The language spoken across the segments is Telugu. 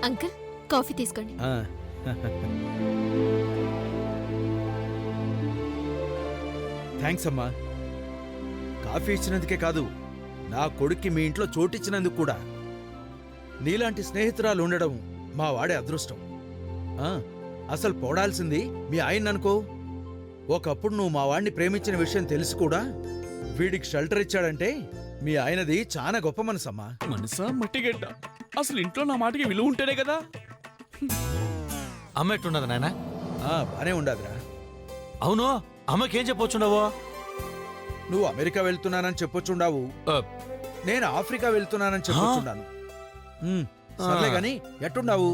అంకుల్ కాఫీ తీసుకోండి. థ్యాంక్స్ అమ్మా. కాఫీ ఇచ్చినందుకే కాదు, నా కొడుక్కి మీ ఇంట్లో చోటిచ్చినందుకు కూడా. నీలాంటి స్నేహితురాలు ఉండడం మా వాడే అదృష్టం. అసలు పోడాల్సింది మీ ఆయన అనుకో. ఒకప్పుడు నువ్వు మా వాడిని ప్రేమించిన విషయం తెలిసి కూడా వీడికి షెల్టర్ ఇచ్చాడంటే మీ ఆయనది చాలా గొప్ప మనసమ్మా. మనసా మట్టిగడ్డ, అసలు ఇంట్లో నా మాటకి విలువ ఉంటేనే కదా. అమ్మ ఎట్టున్నది నాయన? బానే ఉండదురా. అవును, అమ్మకేం చెప్పొచ్చుండవో? నువ్వు అమెరికా వెళ్తున్నానని చెప్పొచ్చుండావు, నేను ఆఫ్రికా వెళ్తున్నానని చెప్పొచ్చుండాను. సర్లే గాని ఎట్టుండావు?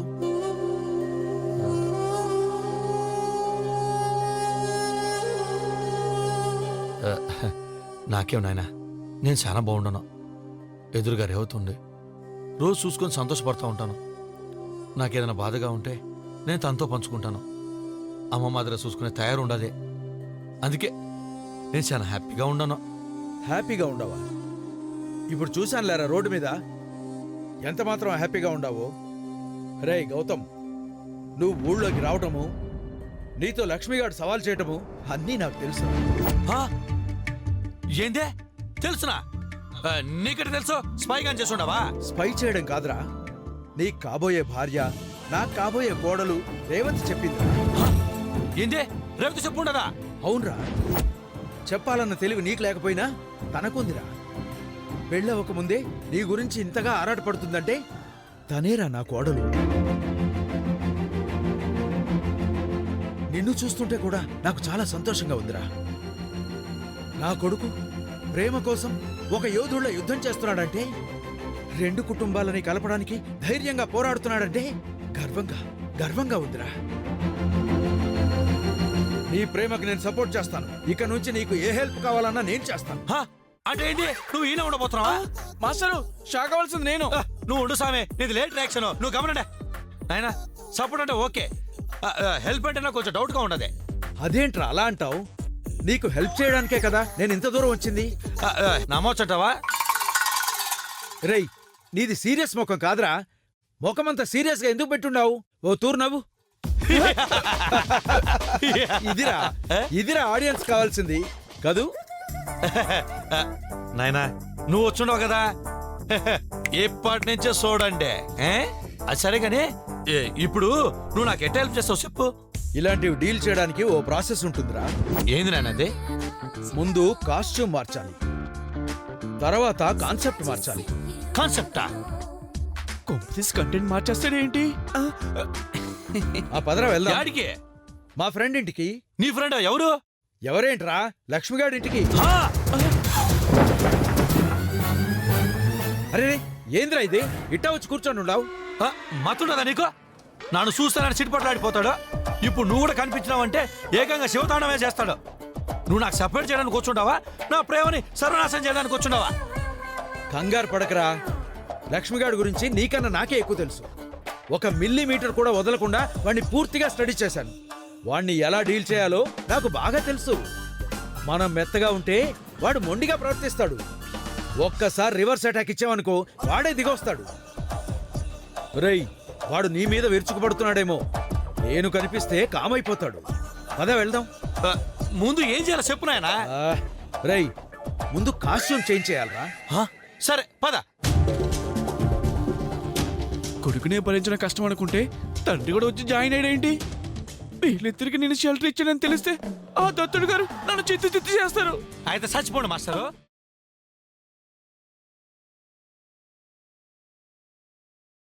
నాకేం నాయనా, నేను చాలా బాగుండను. ఎదురుగా రేవుతుంది, రోజు చూసుకొని సంతోషపడుతూ ఉంటాను. నాకేదైనా బాధగా ఉంటే నేను తనతో పంచుకుంటాను. అమ్మ మాదిరి చూసుకునే తయారు ఉండదే. అందుకే నేను చాలా హ్యాపీగా ఉండను. హ్యాపీగా ఉండవా? ఇప్పుడు చూశాను లేరా రోడ్డు మీద ఎంత మాత్రం హ్యాపీగా ఉండవో. రే గౌతమ్, నువ్వు ఊళ్ళోకి రావటము, నీతో లక్ష్మిగాడు సవాల్ చేయటము అన్నీ నాకు తెలుసు. ఏందే తెలుసునా? నీకటి తెలుసు? స్పైగా చేసుండవా? స్పై చేయడం కాదురా, నీకు కాబోయే భార్య, నాకు కాబోయే కోడలు రేవంత్ చెప్పింది. ఏందే రేవంత్ చెప్పుండదా? అవునరా, చెప్పాలన్న తెలివి నీకు లేకపోయినా తనకుందిరా. పెళ్ళవక ముందే నీ గురించి ఇంతగా ఆరాటపడుతుందంటే తనేరా నా కోడలు. నిన్ను చూస్తుంటే కూడా నాకు చాలా సంతోషంగా ఉందిరా. నా కొడుకు ప్రేమ కోసం ఒక యోధుళ్ళ యుద్ధం చేస్తున్నాడంటే, రెండు కుటుంబాలని కలపడానికి ధైర్యంగా పోరాడుతున్నాడంటే గర్వంగా గర్వంగా ఉందిరా. నీ ప్రేమకు నేను సపోర్ట్ చేస్తాను. ఇక నుంచి నీకు ఏ హెల్ప్ కావాలన్నా నేను చేస్తాను. అంటే ఏంటి, నువ్వు ఈయన ఉండబోతున్నావా? మాస్టరు షాక్ అవ్వాల్సింది నేను. నువ్వు ఉండు సామే, నీది లేట్ రియాక్షన్. నువ్వు గమనండి ఆయన. సపోర్ట్ అంటే ఓకే, హెల్ప్ అంటే నాకు కొంచెం డౌట్గా ఉండదే. అదేంట్రా అలా అంటావు? నీకు హెల్ప్ చేయడానికే కదా నేను ఇంత దూరం వచ్చింది. నమ్మొచ్చంటావా? రేయ్, నీది సీరియస్ ముఖం కాదురా. ముఖమంతా సీరియస్ గా ఎందుకు పెట్టుండావు? ఓ తూరు నవ్వు. ఇదిరా ఆడియన్స్ కావాల్సింది కదూ. నాయనా నువ్వు వచ్చుండవు కదా, ఎప్పటి నుంచే చూడండి. అది సరే గానీ ఇప్పుడు నువ్వు నాకు ఎట్లా హెల్ప్ చేస్తావు చెప్పు. ఇలాంటివి డీల్ చేయడానికి ఓ ప్రాసెస్ ఉంటుందిరా. ఏంది నాయనది? ముందు కాస్ట్యూమ్ మార్చాలి, తర్వాత కాన్సెప్ట్ మార్చాలి. కాన్సెప్టా? కాంపిటీస్ కంటెంట్ మార్చేస్తాడేంటి? ఆ పదరా వెళ్దాం. యాడికి? మా ఫ్రెండ్ ఇంటికి. నీ ఫ్రెండ్ ఎవరు? ఎవరేంట్రా, లక్ష్మిగాడి ఇంటికి. అరే ఏంద్రా ఇది, ఇట్టా వచ్చి కూర్చొని ఉండవు? మతుండదా నీకు? నన్ను చూస్తానని చిట్టుపట్లాడిపోతాడు. ఇప్పుడు నువ్వు కూడా కనిపించినావంటే ఏకంగా శివతాండవే చేస్తాడు. నువ్వు నాకు సపోర్ట్ చేయడానికి వచ్చుండావా, నా ప్రేమని సర్వనాశనం చేయడానికి వచ్చుండావా? కంగారు పడకరా, లక్ష్మిగాడి గురించి నీకన్నా నాకే ఎక్కువ తెలుసు. 1 మిల్లీమీటర్ కూడా వదలకుండా వాణ్ణి పూర్తిగా స్టడీ చేశాను. వాణ్ణి ఎలా డీల్ చేయాలో నాకు బాగా తెలుసు. మనం మెత్తగా ఉంటే వాడు మొండిగా ప్రవర్తిస్తాడు. ఒక్కసారి రివర్స్ అటాక్ ఇచ్చామనుకో వాడే దిగొస్తాడు. రేయ్, వాడు నీ మీద విరుచుకుపడుతున్నాడేమో, నేను కనిపిస్తే కామైపోతాడు. పద వెళ్దాం. ముందు ఏం చేయాలో చెప్పు నాయనా. రేయ్, ముందు కాస్ట్యూమ్ చేంజ్ చేయాలరా. సరే పద. కొడుకునే భరించిన కష్టం అనుకుంటే తండ్రి కూడా వచ్చి జాయిన్ అయ్యాడేంటి? వీళ్ళిద్దరికి నేను షెల్టర్ ఇచ్చానని తెలిస్తే ఆ దత్తుడు గారు నన్ను చిత్తు చేస్తారు. అయితే చచ్చిపోండి మాస్టరు.